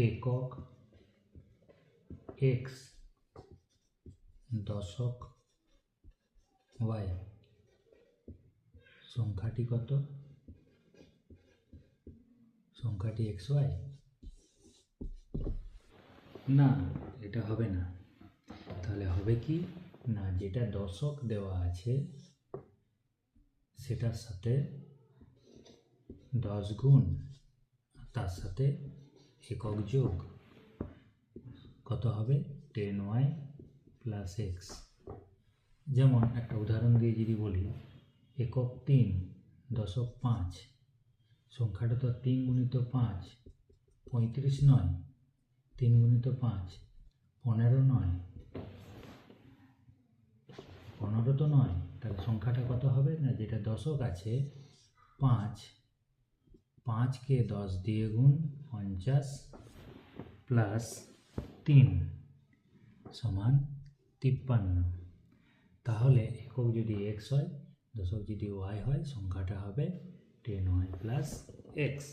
একক এক্স দশক ওয়াই সংখ্যাটি কত? সংখ্যাটি এক্স ওয়াই? না, এটা হবে না। তাহলে হবে কি না, যেটা দশক দেওয়া আছে সেটার সাথে 10 গুণ, তার সাথে একক যোগ কত হবে? 10y plus x. যেমন একটা উদাহরণ দিয়ে যদি বলি, একক 3 দশক 5, সংখ্যাটা তো 3 গুণিত 5 35 নয়, 3 গুণিত 5 15 নয়, 15 তো নয়। তাহলে সংখ্যাটা কত হবে না, যেটা দশক আছে 5, 5কে 10 দিয়ে গুণ 50 প্লাস 3 সমান 53। তাহলে একক যদি এক্স হয়, দশক যদি ওয়াই হয়, সংখ্যাটা হবে 10y প্লাস এক্স।